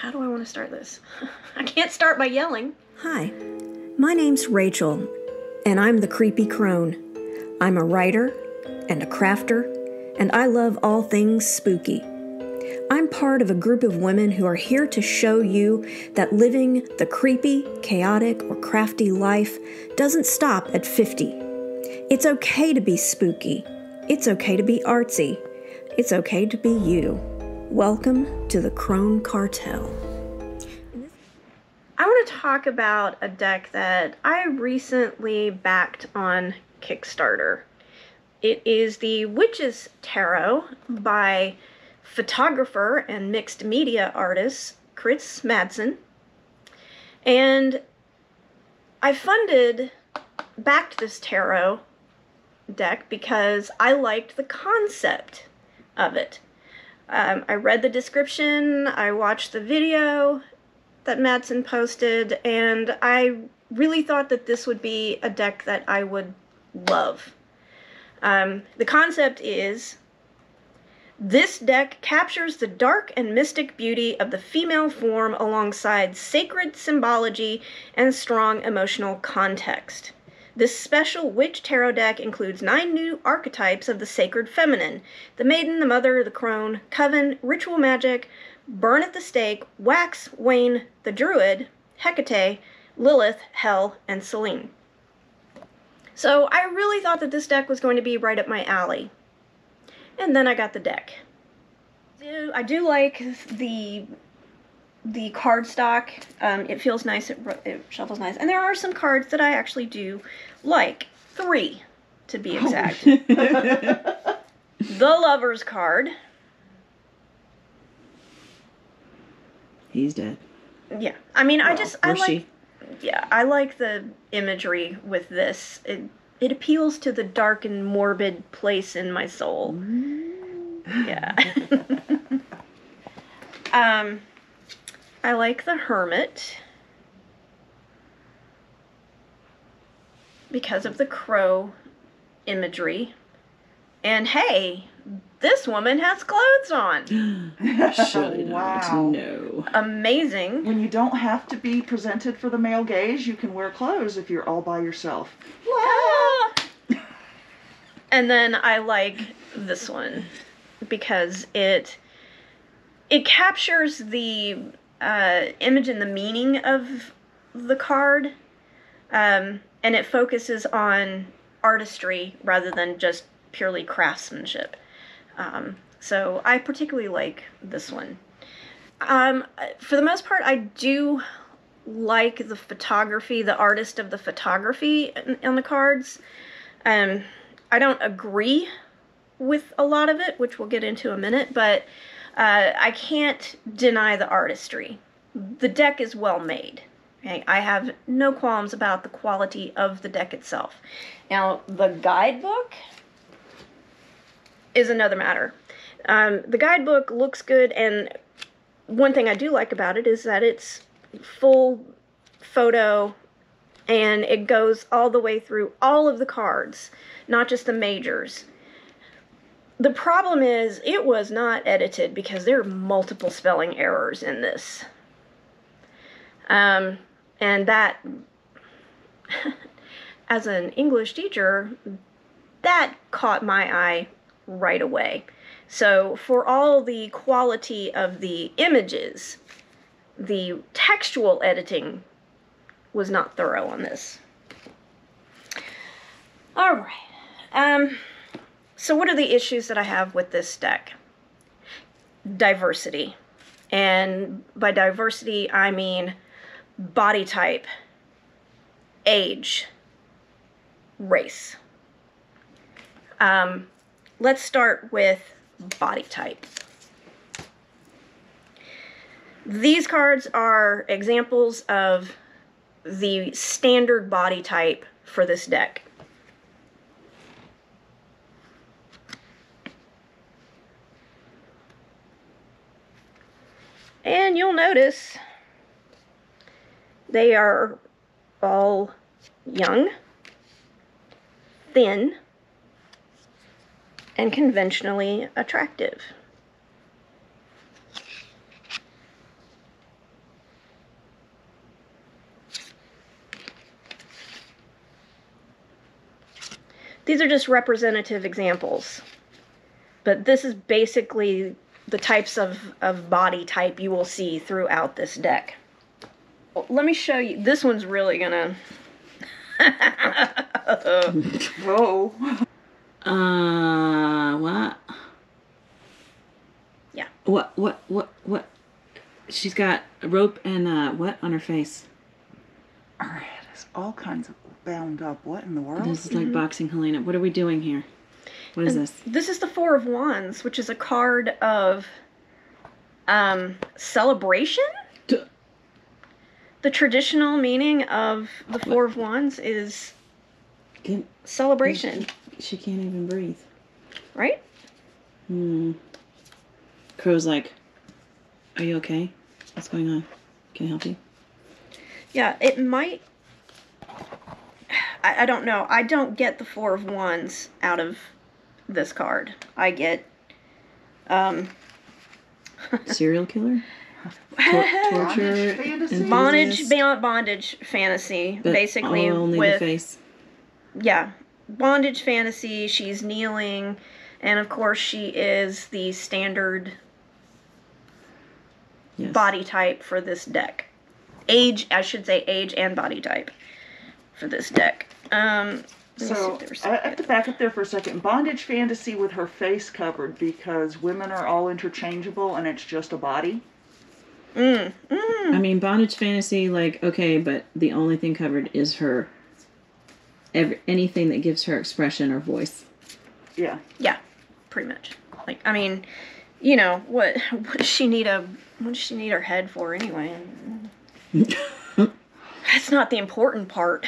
How do I want to start this? I can't start by yelling. Hi, my name's Rachel, and I'm the Creepy Crone. I'm a writer and a crafter, and I love all things spooky. I'm part of a group of women who are here to show you that living the creepy, chaotic, or crafty life doesn't stop at 50. It's okay to be spooky. It's okay to be artsy. It's okay to be you. Welcome to the Crone Cartel. I want to talk about a deck that I recently backed on Kickstarter. It is the Witch's Tarot by photographer and mixed media artist Chris Madsen. And I backed this tarot deck because I liked the concept of it. I read the description, I watched the video that Madsen posted, and I really thought that this would be a deck that I would love. The concept is, this deck captures the dark and mystic beauty of the female form alongside sacred symbology and strong emotional context. This special Witch Tarot deck includes 9 new archetypes of the sacred feminine: the maiden, the mother, the crone, coven, ritual magic, burn at the stake, wax, wane, the druid, Hecate, Lilith, Hel, and Selene. So I really thought that this deck was going to be right up my alley. And then I got the deck. I do like the cardstock. It feels nice, it shuffles nice. And there are some cards that I actually do like. 3, to be exact. The Lover's card. He's dead. Yeah. I mean, well, I like the imagery with this. It appeals to the dark and morbid place in my soul. Yeah. I like the Hermit because of the crow imagery. And hey, this woman has clothes on. Should wow. No. Amazing. When you don't have to be presented for the male gaze, you can wear clothes if you're all by yourself. Ah! And then I like this one because it captures the image and the meaning of the card, and it focuses on artistry rather than just purely craftsmanship. So I particularly like this one. For the most part, I do like the photography, the artist of the photography on the cards. I don't agree with a lot of it, which we'll get into in a minute, but I can't deny the artistry. The deck is well made. Okay? I have no qualms about the quality of the deck itself. Now, the guidebook is another matter. The guidebook looks good, and one thing I do like about it is that it's full photo, and it goes all the way through all of the cards, not just the majors. The problem is, it was not edited because there are multiple spelling errors in this. And that, as an English teacher, that caught my eye right away. So for all the quality of the images, the textual editing was not thorough on this. All right. So what are the issues that I have with this deck? Diversity. And by diversity, I mean body type, age, race. Let's start with body type. These cards are examples of the standard body type for this deck. And you'll notice they are all young, thin, and conventionally attractive. These are just representative examples. But this is basically the types of body type you will see throughout this deck. Well, let me show you. This one's really gonna... Oh. What? Yeah. What? She's got a rope and what on her face? Her head is all kinds of bound up. What in the world? This is like boxing Helena. What are we doing here? What is this? This is the Four of Wands, which is a card of celebration. The traditional meaning of the Four of Wands is celebration. She can't even breathe. Right? Crow's like, are you okay? What's going on? Can I help you? Yeah, it might... I don't know. I don't get the Four of Wands out of this card. I get... Serial killer? Torture? Bondage fantasy, But basically. only with, the face. Yeah. Bondage fantasy, she's kneeling, and of course she is the standard body type for this deck. Age and body type for this deck. So, I have to back up there for a second. Bondage fantasy with her face covered because women are all interchangeable and it's just a body. I mean, bondage fantasy, like, okay, but the only thing covered is her. Anything that gives her expression or voice. Yeah. Yeah, pretty much. Like, I mean, you know, what does she need her head for anyway? That's not the important part.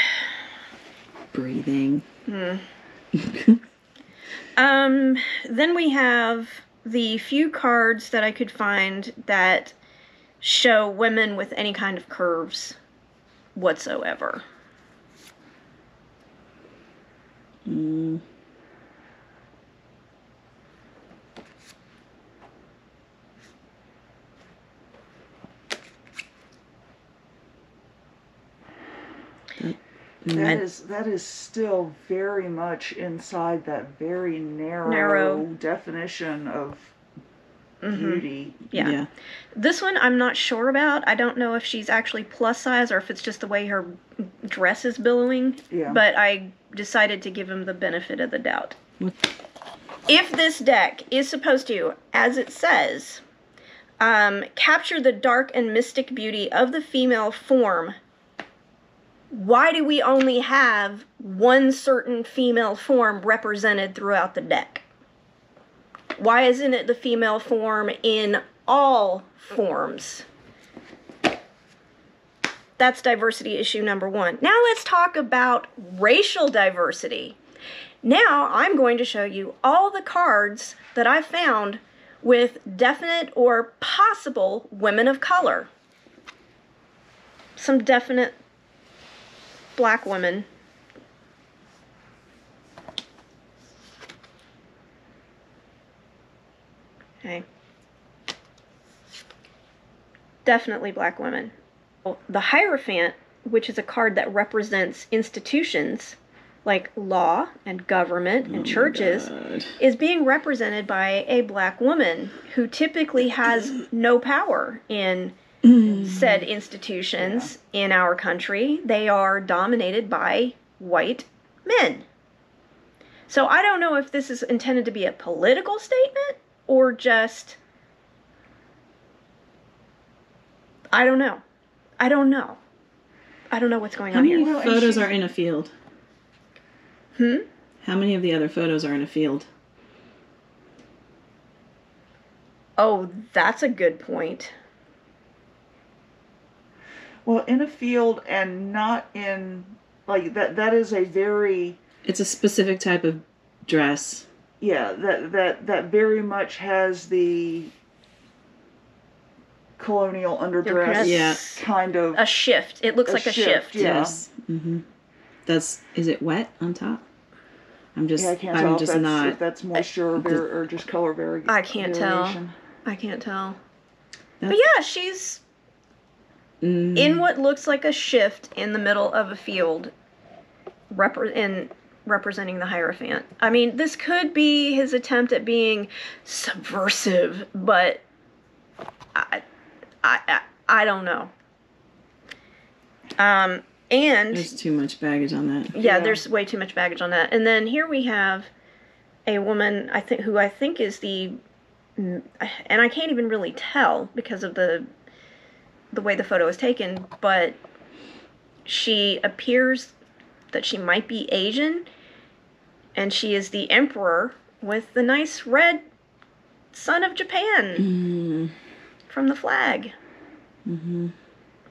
Breathing. Then we have the few cards that I could find that show women with any kind of curves whatsoever. That is still very much inside that very narrow definition of beauty. Yeah. This one I'm not sure about. I don't know if she's actually plus size or if it's just the way her dress is billowing. Yeah. But I decided to give him the benefit of the doubt. What? If this deck is supposed to, as it says, capture the dark and mystic beauty of the female form, why do we only have one certain female form represented throughout the deck? Why isn't it the female form in all forms? That's diversity issue number one. Now let's talk about racial diversity. Now I'm going to show you all the cards that I found with definite or possible women of color. Some definite black women. Okay. Definitely black women. The Hierophant, which is a card that represents institutions like law and government and churches, is being represented by a black woman who typically has no power in said institutions in our country. They are dominated by white men. So I don't know if this is intended to be a political statement or just... I don't know. I don't know what's going on here. How many photos are in a field? How many of the other photos are in a field? Oh, that's a good point. Well, in a field and not in, like, that is a very... It's a specific type of dress. Yeah, that very much has the colonial underdress kind of... A shift. It looks like a shift. Yeah. Yes. Is it wet on top? I can't tell if that's moisture or just color variation. I can't tell. But yeah, she's in what looks like a shift in the middle of a field. representing the Hierophant. I mean, this could be his attempt at being subversive, but I don't know. And there's too much baggage on that. Yeah, there's way too much baggage on that. And then here we have a woman, who I think is the, and I can't even really tell because of the way the photo is taken, but she appears that she might be Asian, and she is the emperor with the nice red sun of Japan from the flag. Mm-hmm.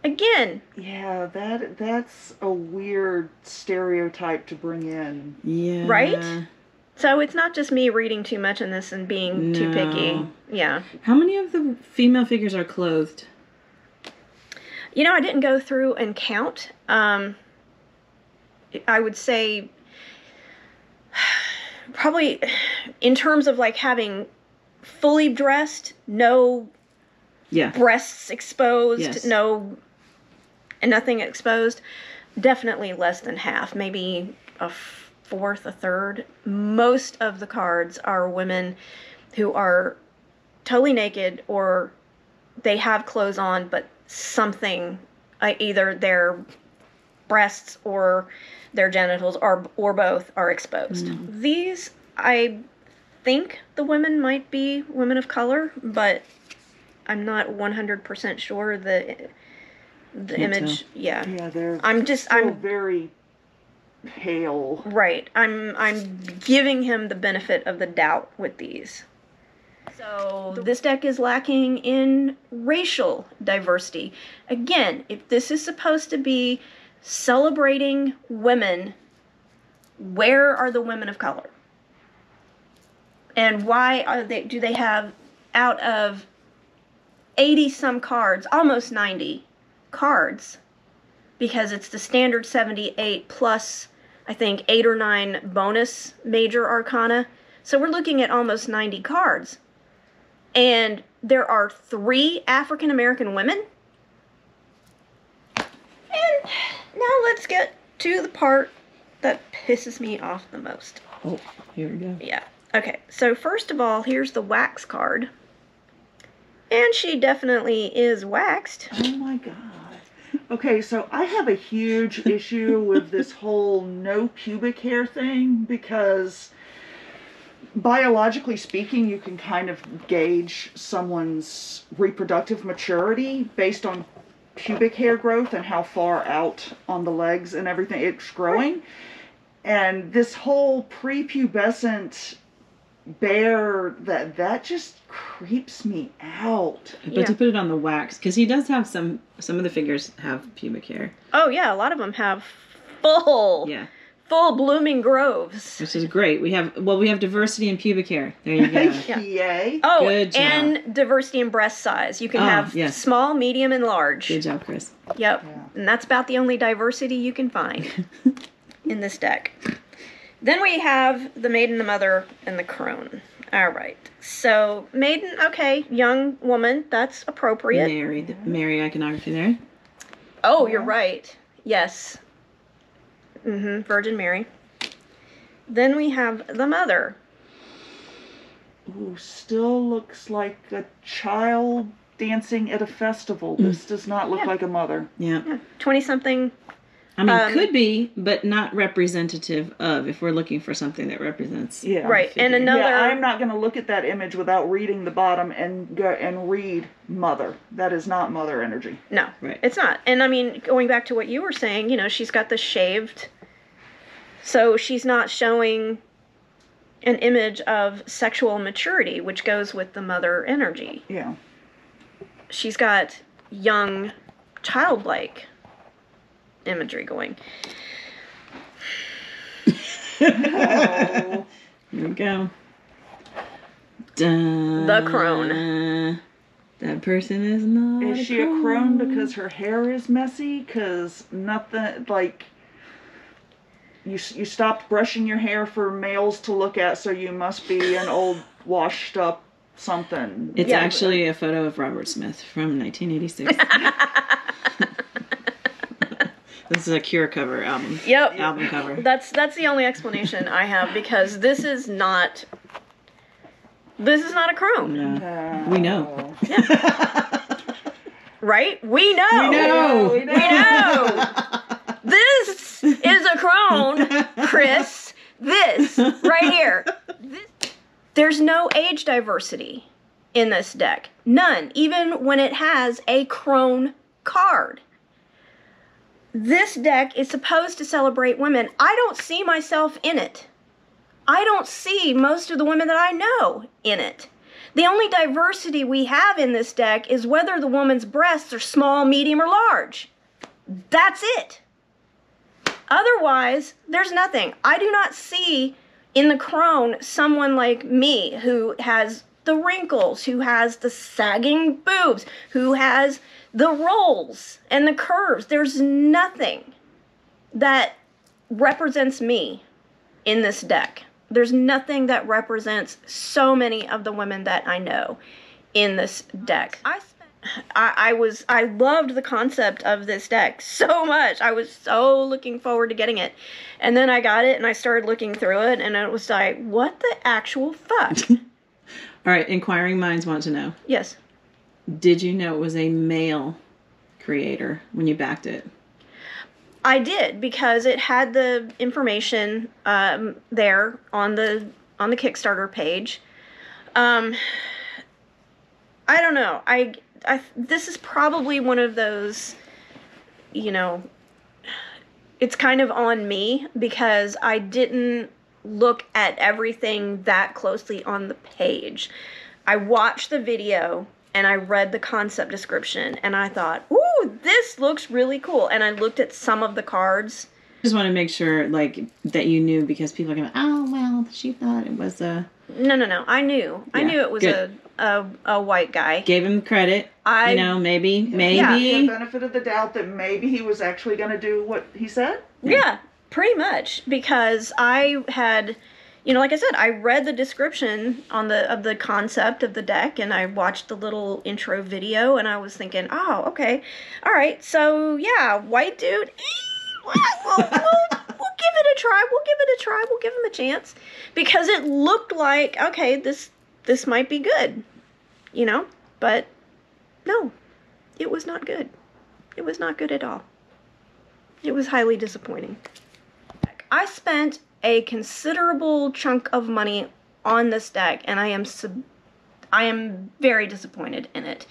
Again. Yeah, that's a weird stereotype to bring in. Yeah. Right? So it's not just me reading too much in this and being too picky. Yeah. How many of the female figures are clothed? You know, I didn't go through and count. I would say probably in terms of like having fully dressed, no breasts exposed, nothing exposed, definitely less than half, maybe a fourth, a third. Most of the cards are women who are totally naked, or they have clothes on, but something, either their breasts or their genitals or both are exposed. These, I think the women might be women of color, but I'm not 100% sure the image. Yeah, I'm very pale. Right. I'm giving him the benefit of the doubt with these. So this deck is lacking in racial diversity. Again, if this is supposed to be celebrating women, where are the women of color? And why do they have, out of 80 some cards, almost 90 cards, because it's the standard 78 plus, I think, 8 or 9 bonus major arcana. So we're looking at almost 90 cards. And there are 3 African American women. And now let's get to the part that pisses me off the most. Oh, here we go. Yeah. Okay, so first of all, here's the wax card. And she definitely is waxed. Oh my god. Okay, so I have a huge issue with this whole no pubic hair thing, because biologically speaking, you can kind of gauge someone's reproductive maturity based on pubic hair growth and how far out on the legs and everything it's growing. And this whole prepubescent bear, that just creeps me out. But to put it on the wax, because he does have some of the figures have pubic hair. Oh yeah, a lot of them have full blooming groves, which is great. We have diversity in pubic hair. There you go. Yay. Oh, good job. and diversity in breast size. You can have small, medium, and large. Good job, Chris. Yep. Yeah. And that's about the only diversity you can find in this deck. Then we have the Maiden, the Mother, and the Crone. All right. So, Maiden, okay, young woman, that's appropriate. Mary iconography there. Oh, you're right. Yes. Virgin Mary. Then we have the Mother. Ooh, still looks like a child dancing at a festival. This does not look like a mother. Yeah. 20-something. I mean, could be, but not representative of, if we're looking for something that represents. Yeah. Right. And another... Yeah, I'm not going to look at that image without reading the bottom and read mother. That is not mother energy. No. Right. It's not. And I mean, going back to what you were saying, you know, she's got the shaved... So she's not showing an image of sexual maturity, which goes with the mother energy. Yeah. She's got young, childlike imagery going. Here we go. Dun, the crone. That person is not. Is she a crone because her hair is messy? Because nothing, like, you stopped brushing your hair for males to look at, so you must be an old washed up something. It's actually a photo of Robert Smith from 1986. This is a Cure cover album. Yep. Album cover. That's the only explanation I have, because this is not a crone. No. We know. Right? We know. We know. We know. This is a crone, Chris. This right here. There's no age diversity in this deck. None. Even when it has a crone card. This deck is supposed to celebrate women. I don't see myself in it. I don't see most of the women that I know in it. The only diversity we have in this deck is whether the woman's breasts are small, medium, or large. That's it. Otherwise, there's nothing. I do not see in the crone someone like me who has the wrinkles, who has the sagging boobs, who has the rolls and the curves. There's nothing that represents me in this deck. There's nothing that represents so many of the women that I know in this deck. I loved the concept of this deck so much. I was so looking forward to getting it. And then I got it and I started looking through it and it was like, what the actual fuck? All right, inquiring minds want to know. Yes. Did you know it was a male creator when you backed it? I did, because it had the information there on the Kickstarter page. I don't know. This is probably one of those, it's kind of on me because I didn't look at everything that closely on the page. I watched the video and I read the concept description and I thought, ooh, this looks really cool. And I looked at some of the cards. Just want to make sure, that you knew, because people are going, oh, well, she thought it was a... No. I knew. I knew it was a white guy. Gave him credit. Maybe. Yeah, the benefit of the doubt that maybe he was actually going to do what he said. Yeah, pretty much. Because I had, like I said, I read the description of the concept of the deck, and I watched the little intro video, and I was thinking, oh, okay, all right, so yeah, white dude. We'll give it a try. We'll give him a chance, because it looked like, okay, this might be good, but no, it was not good. It was not good at all. It was highly disappointing. I spent a considerable chunk of money on this deck, and I am very disappointed in it.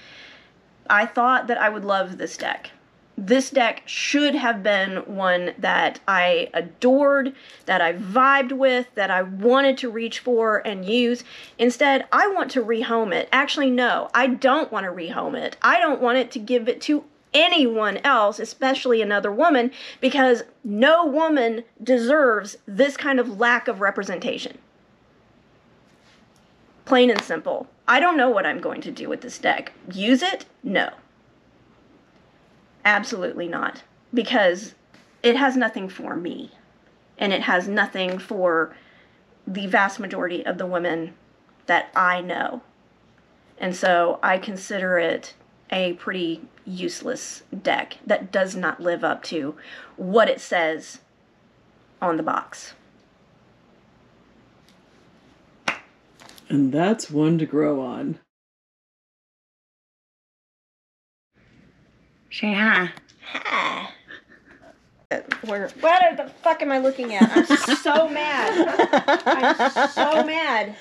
I thought that I would love this deck. This deck should have been one that I adored, that I vibed with, that I wanted to reach for and use. Instead, I want to rehome it. Actually, no, I don't want to rehome it. I don't want it to give it to anyone else, especially another woman, because no woman deserves this kind of lack of representation. Plain and simple. I don't know what I'm going to do with this deck. Use it? No. Absolutely not. Because it has nothing for me. And it has nothing for the vast majority of the women that I know. And so I consider it a pretty useless deck that does not live up to what it says on the box. And that's one to grow on. Say hi. Hi. What the fuck am I looking at? I'm so mad. I'm so mad.